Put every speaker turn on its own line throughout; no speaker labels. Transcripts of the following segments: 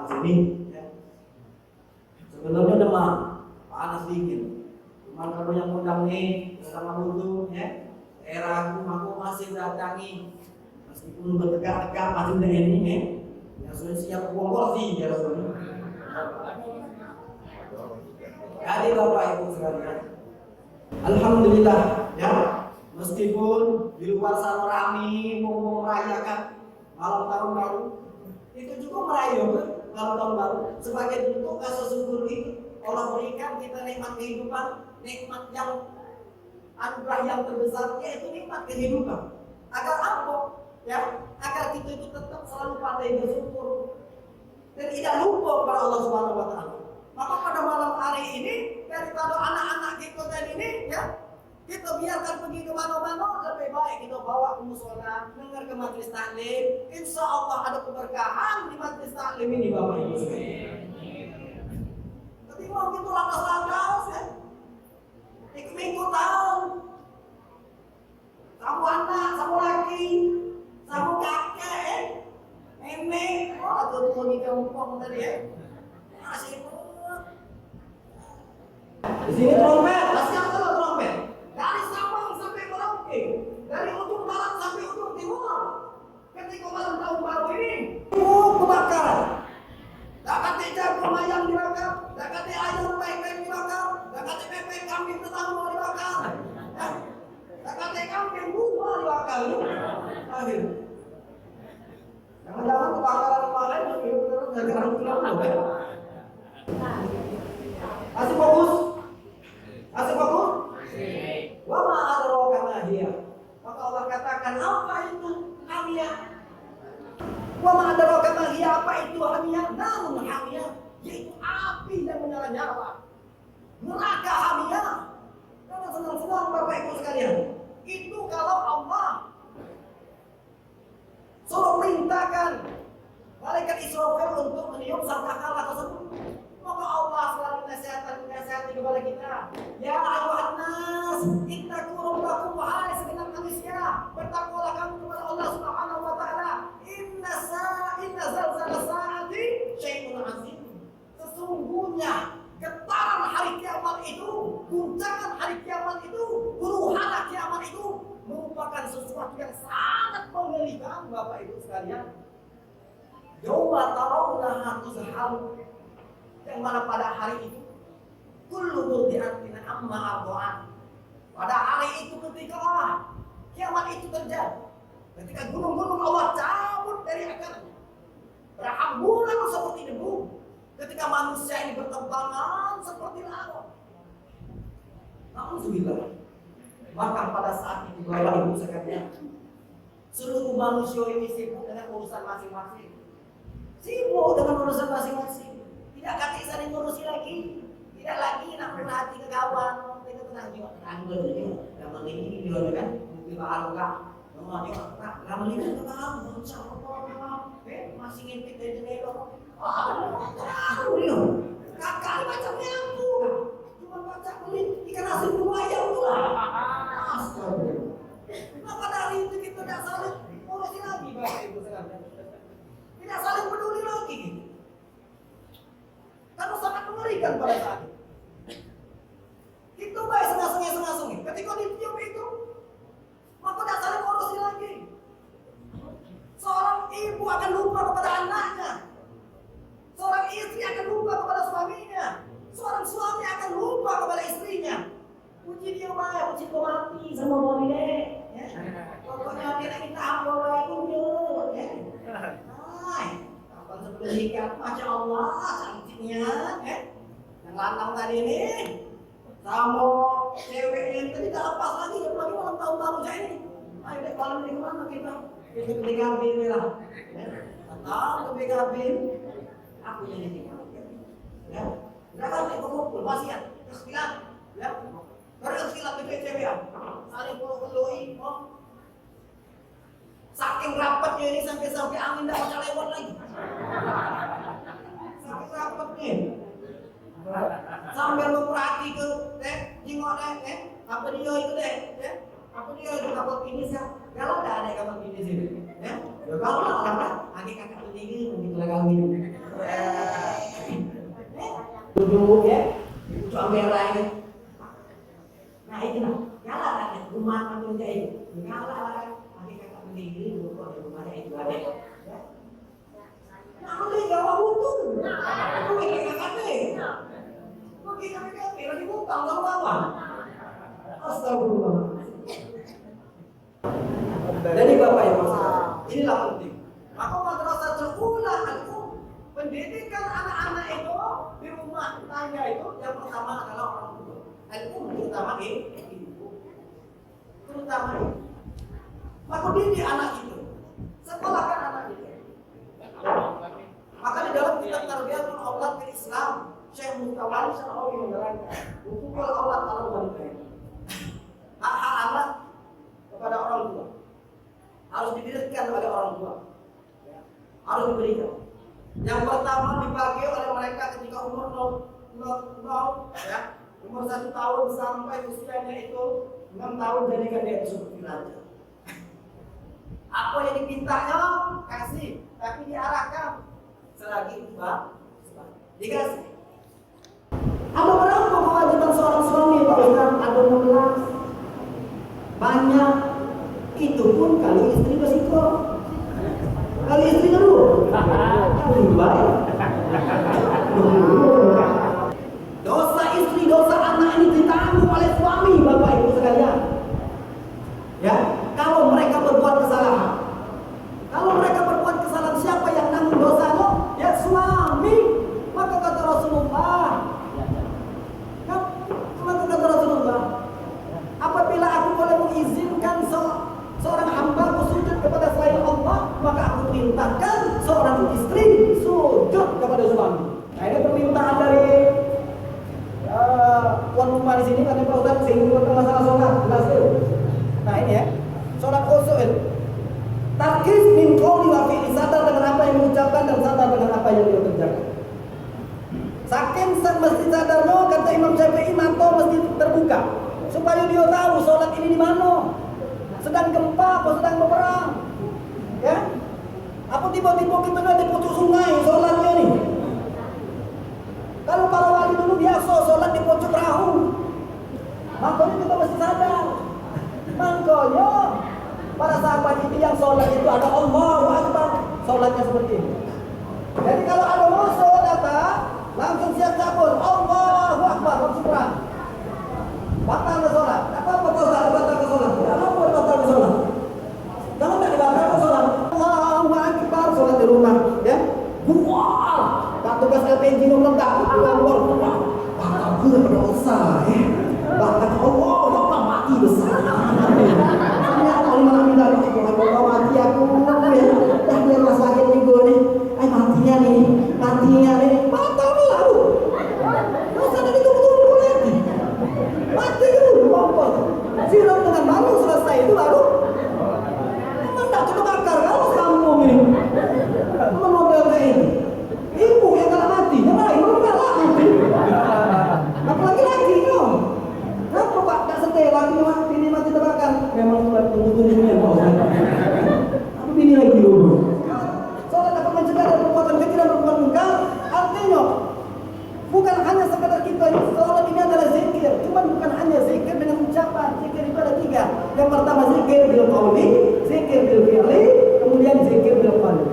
sana sini. Ya. Sebenarnya demam, panas dingin. Cuma kalau yang undang nih sama butuh, ya, daerah aku masih datangi, meskipun bertegak-tegak masih udah ini, ya. Yang sudah siap bongkol sih, ya Rasulullah. Jadi Bapak Ibu sekalian, alhamdulillah, ya. Meskipun di luar sana ramai mau merayakan malam tahun baru, itu juga merayakan malam tahun baru sebagai bentuk rasa syukur itu Allah berikan kita nikmat kehidupan, nikmat yang anugerah yang terbesar yaitu nikmat kehidupan. Agar apa? Ya, agar kita itu tetap selalu pandai bersyukur dan tidak lupa kepada Allah Subhanahu Wa Taala. Maka pada malam hari ini daripada anak-anak kita tadi ini, ya. Kita biarkan pergi ke mana-mana, lebih baik kita bawa ke musola, dengar ke majelis taklim. Insya Allah ada keberkahan di majelis taklim ini, Bapak Ibu sekalian. Tapi mau kita lantas-lantas, ya, ikut tahun, sama anak, sama laki, sama kakek, nenek, atau tuh di kampung tadi, ya, masih di sini trompet, masih ada trompet. Dari Sabang sampai Merauke, dari ujung barat sampai ujung timur. Ketika malam tahun baru ini, kebakaran. Tak kata jagung ayam dibakar, tak kata ayam pepek dibakar, tak kata pepek kambing tetangga dibakar, tak kata kambing bunga dibakar. Akhir. Jangan-jangan kebakaran kemarin benar-benar gara-gara tulang. Masih fokus? Masih fokus? Wa ma adraka ma hiya. Maka Allah katakan apa itu hamiyah? Wa ma adraka ma hiya, apa itu hamiyah? Namun hamiyah yaitu api yang menyala-nyala. Neraka hamiyah. Karena senang-senang Bapak Ibu sekalian. Itu kalau Allah suruh perintahkan malaikat Israfil untuk meniup sangkakala tersebut. Maka Allah selalu nasihati kepada kita. Ya ayuhan nas, ittaqu rabbakum, wahai segenap manusia, bertakwalah kamu kepada Allah Subhanahu wa taala. Inna zalzala saati syai'un azim. Sesungguhnya getaran hari kiamat itu, guncangan hari kiamat itu, huru-hara kiamat itu merupakan sesuatu yang sangat mengerikan, Bapak Ibu sekalian. Yauma tarawnaha tuzhalu, yang mana pada hari itu kullu murdi'atin amma arda'at. Pada hari itu ketika kiamat itu terjadi, ketika gunung-gunung Allah cabut dari akarnya, berhamburan seperti debu, ketika manusia ini berterbangan seperti lalat. Alhamdulillah. Maka pada saat itu Bapak Ibu sekalian, seluruh manusia ini sibuk dengan urusan masing-masing. Sibuk dengan urusan masing-masing. Tidak kata saling ngurusi lagi, tidak lagi nak berhati ke kawan, kita tenang juga, tenang dulu, yang ini dia kan, kita alga, nama dia, nama ini kita tahu, siapa masih ngintip dari jendela, tahu dia, kakak macam nyampu, cuma baca kulit ikan asin buaya pula, astagfirullah. Nah pada hari itu kita tidak saling ngurusi lagi, Bapak Ibu sekalian, tidak saling peduli lagi. Karena sangat mengerikan pada saat itu. Itu baik sengasung-sengasung. Ketika ditiup itu, maka tidak saling ngurusi lagi. Seorang ibu akan lupa kepada anaknya. Seorang istri akan lupa kepada suaminya. Seorang suami akan lupa kepada istrinya. Puji dia baik, puji kau mati sama boleh. Ya. Pokoknya dia kita apa baik punya. Ya. Kapan sebelum nikah, masya Allah, cantiknya. Yang lantang tadi ini, sama cewek yang tadi tak lepas lagi, apalagi malam tahun baru saya ini. Ayo deh, malam ini kemana kita? Kita ke BKB lah. Atau ke BKB, aku jadi nikah. Ya, udah kan kita kumpul, masih ya, tersekilat. Ya, baru tersekilat di cewek ya. Saling peluk-peluki, saking rapatnya ini sampai angin tidak bisa lewat lagi. Saking rapatnya. Sambil memperhati ke jengok apa dia itu apa dia itu kapal finish ya. Kalau tidak ada kapal finish ini, ya kalau lah lagi kakak begini begitu lagi. duduk ya, di pucuk merah ini. Nah itu lah, nyala kan rumah kamu jadi, nyala kan, nanti kakak berdiri dulu di rumahnya itu ada. Ya. Nah, aku gak mau untung, aku mikir kakak nih, mikir kakak nih, lagi utang sama apa? Astagfirullah. Jadi Bapak Ibu, inilah penting. Maka madrasah terula pendidikan anak-anak itu di rumah tangga itu yang pertama adalah orang tua. Terutama ibu. Terutama ibu. Maka didik anak itu. Sekolahkan anak itu. Maka di dalam kitab Tarbiyatul Aulad fil Islam, Syekh Mustafa Syarawi menerangkan hukukul aulad ala walidain. Hak-hak anak kepada orang tua harus diberikan oleh orang tua. Harus diberikan. Yang pertama dipakai oleh mereka ketika umur 0 ya, umur 1 tahun sampai usianya itu 6 tahun, jadikan dia seperti raja. Apa yang dipintanya kasih, tapi diarahkan selagi itu dikasih. Ada berapa kewajiban seorang suami Pak Ustaz? Ada 16. Banyak. Itu pun kalau istri bersiko. Kalau istri dulu, lebih baik. Dosa istri, dosa anak ini ditanggung oleh suami, Bapak Ibu sekalian. Ya, kalau mereka berbuat kesalahan, siapa yang nanggung dosanya? Ya suami. Maka kata Rasulullah, apabila aku boleh mengizinkan seorang hamba sujud kepada selain Allah, maka aku perintahkan seorang istri sujud kepada suami. Nah ini permintaan dari tuan rumah di sini, karena Pak Ustaz singgung masalah sholat, jelas itu. Nah ini ya, sholat khusyuk itu. Tarkis min qouli wa fi'li, sadar dengan apa yang mengucapkan dan sadar dengan apa yang dia kerjakan. Saking mesti sadarnya, kata Imam Syafi'i, mata mesti terbuka supaya dia tahu sholat ini di mana. Sedang gempa atau sedang berperang, ya? Apa tiba-tiba kita ada di pucuk sungai sholatnya nih? Kalau para wali dulu biasa sholat di pucuk perahu, makanya kita mesti sadar. Makanya para sahabat itu yang sholat itu ada Allahu Akbar, sholatnya seperti ini. Jadi kalau ada musuh datang, langsung siap cabut Allahu Akbar, bersyukur. Batal ke sholat, apa batal ke sholat? Apa batal ke sholat? Kalau tidak dibatal ke sholat, Allahu Akbar, sholat di rumah, ya. Buah, tak tugas LPG meledak, keluar, batal pula pada usah, ya. Batal Allah, bapak mati besar. Kalau malam ini dari Allah mati aku, ya. Dah biarlah sakit juga nih. Matinya nih, batal lalu. Dosa dari tunggu lagi. Mati dulu, apa? Siram dengan malu selesai itu baru. Memang tak cukup bakar kalau sambung ini. Memang model kayak ini. Ibu yang kalau mati, yang lain belum kalah mati. Apalagi lagi dong. Kenapa Pak tak setel lagi ini mati terbakar? Memang sudah tunggu-tunggunya Pak. Apa ini lagi dulu? Soalnya dapat mencegah dari perbuatan keji dan perbuatan munkar. Artinya bukan hanya sekadar kita sholat ini adalah zikir, cuma bukan hanya zikir dengan ucapan. Zikir itu ada 3. Yang pertama zikir bil qauli, zikir bil fi'li, kemudian zikir bil qalbi.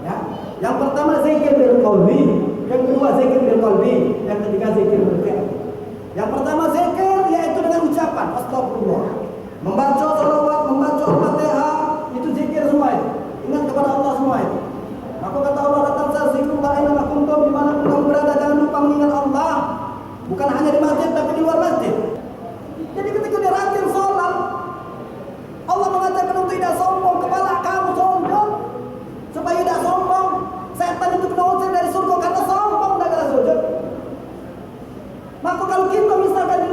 Ya. Yang pertama zikir bil qauli, yang kedua zikir bil qalbi, yang ketiga zikir bil fi'li. Yang pertama zikir yaitu dengan ucapan astagfirullah. Membaca salawat, membaca Al-Fatihah, itu zikir semua itu. Ingat kepada Allah semua itu. Maka kata Allah, datang zikrullah aina kuntum, di mana pun kamu berada, jangan lupa mengingat Allah. Bukan hanya di masjid tapi di luar masjid. Jadi ketika dia rajin sholat, Allah mengatakan untuk tidak sombong, kepala kamu sombong, supaya tidak sombong. Setan itu kena usir dari surga karena sombong dan karena sujud. Maka kalau kita misalkan di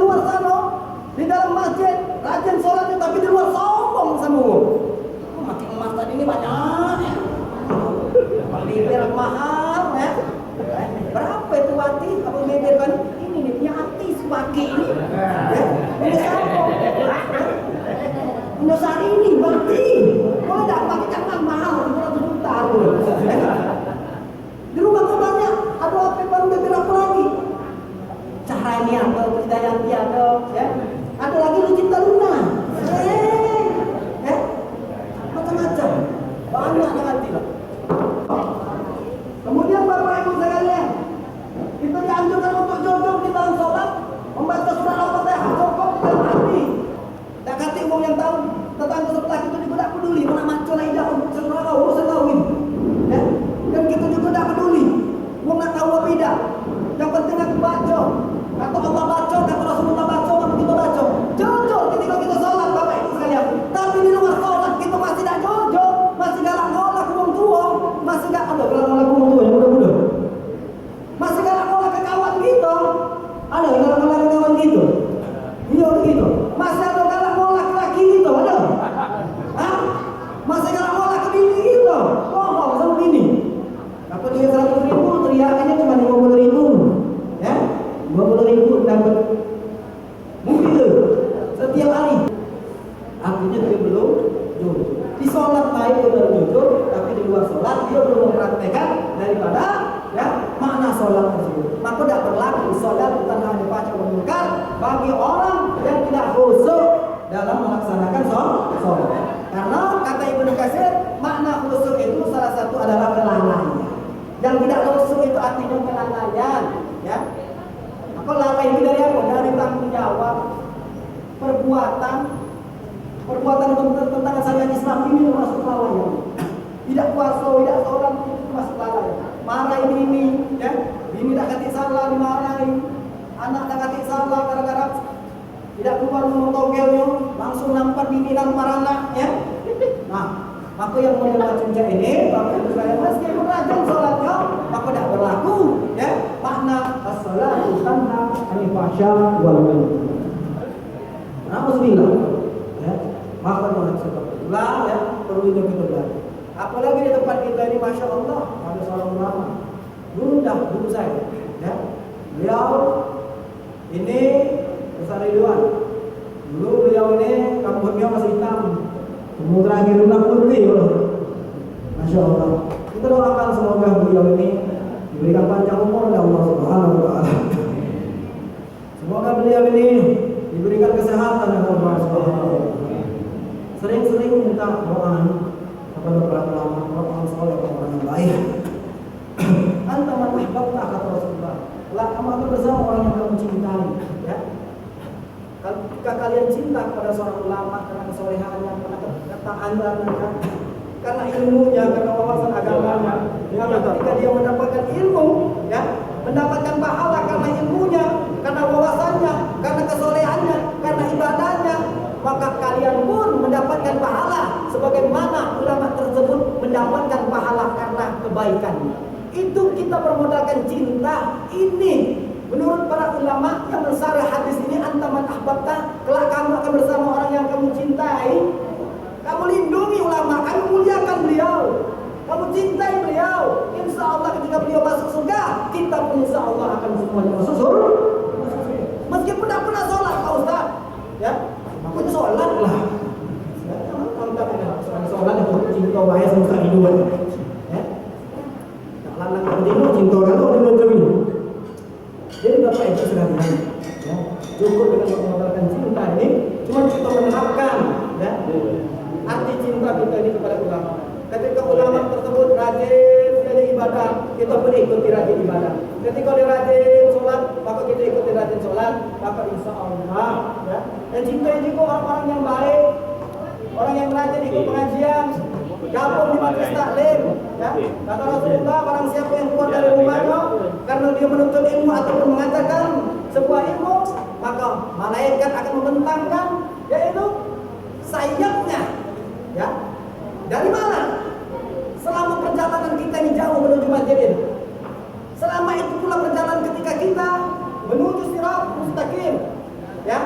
Rani atau Krisdayanti atau ya. Ada lagi Lucinta Luna. Macam-macam. Banyak nanti lah. Kemudian Bapak Ibu sekalian, kita dianjurkan untuk jujur di dalam sholat, membaca surah Al-Fatihah cukup di dalam hati. Tak kata umum yang tahu tentang sebelah itu juga tak peduli mana macam lain dah surah kau urusan kau ini. Ya, dan kita juga tak peduli. Mau nak tahu apa tidak? Yang penting aku baca. Atau Allah baca, kata Rasulullah baca, maka kita baca. Jujur ketika kita sholat Bapak Ibu sekalian. Tapi di luar sholat kita masih tak jujur, masih galak ngolak orang tua, masih gak ada galak ngolak orang tua yang muda-muda. Masih galak ngolak ke kawan kita. Ada galak ngolak ke kawan kita. Iya begitu. Masih ada galak ngolak ke laki kita, ada. Hah? Masih galak ngolak ke bini kita. Oh, sama bini. Apa dia 100.000 teriakannya cuma 50.000. Ya? 50.000 dapat mungkin setiap hari. Artinya dia belum jujur. Di sholat baik dia belum jujur, tapi di luar sholat dia belum mempraktekkan daripada ya makna sholat tersebut. Maka tidak berlaku sholat bukan hanya baca munkar bagi orang yang tidak khusyuk dalam melaksanakan sholat. Karena kata Ibnu Katsir, makna khusyuk itu salah satu adalah kelalaian. Yang tidak khusyuk itu artinya kelalaian, ya. Maka lalai itu dari apa? Dari tanggung jawab perbuatan tentang syariat Islam ini termasuk kelalaian. Tidak puasa, tidak sholat itu termasuk kelalaian. Marah ini, ya. Bini tak kata salah dimarahi, anak tak kata salah gara-gara tidak keluar ngomong togelnya, langsung nampak bini nampar anak, ya. Nah, maka yang model macam ini, Bapak Ibu sekalian, meskipun rajin sholatnya, maka tidak berlaku, ya. Makna as-salatu tanha 'anil fahsya wal munkar. Alhamdulillah, ya. Maka orang seperti itulah, ya, perlu kita belajar. Apalagi di tempat kita ini, masya Allah, ada seorang ulama, dulu saya, ya. Beliau ini besar Ridwan. Dulu beliau ini rambutnya masih hitam. Umur terakhir lunak putih, masya Allah. Kita doakan semoga beliau ini diberikan panjang umur oleh Allah Subhanahu wa Ta'ala. Semoga beliau ini diberikan kesehatan oleh Allah Subhanahu wa Ta'ala. Sering-sering minta doa kepada para ulama, orang soleh, orang yang baik. Anta man ahbabta kata Rasulullah. Lah kamu akan bersama orang yang kamu cintai, ya. Jika kalian cinta kepada seorang ulama karena kesolehannya, karena ketaatannya, karena ilmunya, karena wawasan agamanya, ketika dia mendapatkan ilmu, ya, mendapatkan pahala karena ilmunya, karena wawasannya, karena kesolehannya, karena ibadahnya, maka kalian pun mendapatkan pahala sebagaimana ulama tersebut mendapatkan pahala karena kebaikannya. Itu kita bermodalkan cinta ini. Menurut para ulama yang mensarah hadis ini, antaman ahbabta, kelak kamu akan bersama orang yang kamu cintai. Kamu lindungi ulama, kamu muliakan beliau, kamu cintai beliau. Insya Allah ketika beliau masuk surga, kita pun insya Allah akan semuanya masuk surga. Meskipun tidak pernah sholat, Pak Ustaz, ya, makanya sholat lah. Sholat itu cinta bahaya semesta hidup, ya. Tak lanang kamu cinta kalau dulu. Jadi Bapak Ibu sekalian, ya, cukup dengan mengatakan cinta ini, cuma kita menerapkan, ya, arti cinta kita ini kepada ulama. Ketika ulama tersebut rajin dari ibadah, kita pun ikuti rajin ibadah. Ketika dia rajin sholat, maka kita ikuti rajin sholat, maka insya Allah, ya. Dan cinta juga orang-orang yang baik, orang yang rajin ikut pengajian, gabung di majelis taklim, ya. Kata Rasulullah, barang siapa yang keluar dari rumahnya karena dia menuntut ilmu ataupun mengajarkan sebuah ilmu, maka malaikat akan membentangkan yaitu sayapnya, ya. Dari mana? Selama perjalanan kita ini jauh menuju masjid ini. Selama itu pula perjalanan ketika kita menuju sirat mustaqim, ya.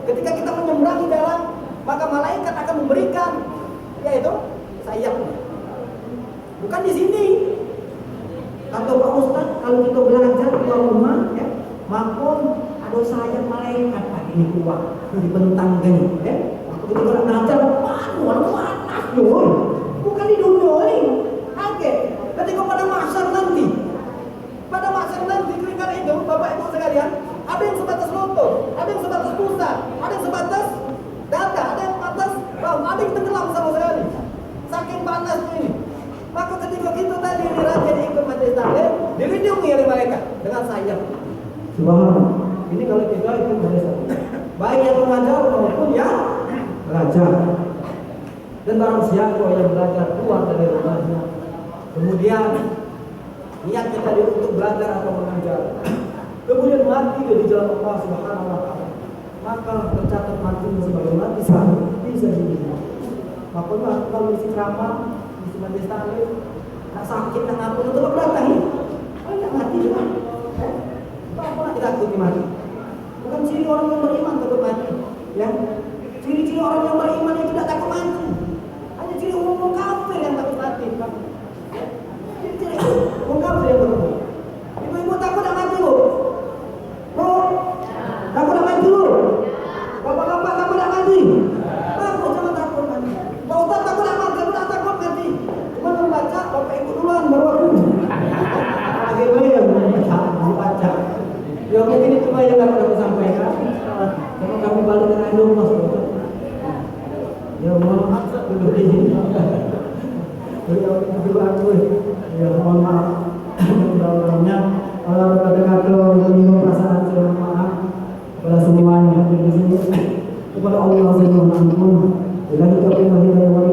Ketika kita menyeberangi jalan, maka malaikat akan memberikan yaitu sayapnya. Bukan di sini. Atau Pak Ustaz, kalau kita belajar di rumah, ya, maka ada sayap malaikat ini kuat dibentangkan, ya. Waktu kita belajar, panas, bukan di dunia ini. Oke, ketika pada mahsyar nanti, karena itu Bapak Ibu sekalian, ada jadi raja yang ikut majelis taklim dilindungi oleh malaikat dengan sayap. Subhanallah. Ini kalau kita ikut majelis taklim, baik yang mengajar maupun yang belajar. Dan barang siapa yang belajar keluar dari rumahnya, kemudian niat kita untuk belajar atau mengajar, kemudian mati di jalan Allah Subhanahu wa taala, maka tercatat matinya sebagai mati syahid bisa sabilillah. Makanya kalau isi ceramah, isi majelis taklim, nak sakit nak apa untuk berdatangi, nak mati juga. Apa nak kita takut mati? Bukan ciri orang yang beriman takut mati, ya. Ciri-ciri orang yang beriman yang tidak takut mati. Hanya ciri umum kafir yang takut mati. Ciri umum kafir yang takut mati. Ibu-ibu takut nak mati, Bu? Bu? Takut nak mati, Bu? Bapak-bapak takut nak mati? Takut, jangan takut mati. Pak Ustaz takut nak mati, tak takut mati. Cuma membaca, Bapak ikut duluan, baru aku. Akhirnya yang membaca. Ya mungkin itu yang dapat aku sampaikan. Kalau kami balik ke rumah, ya mohon maaf duduk di sini. Beliau aku, ya mohon maaf. Mudah-mudahannya Allah berkata-kata menyinggung perasaan saya, mohon maaf kepada semuanya hadir di sini. Kepada Allah saya mohon ampun. Bila kita punya hidayah wali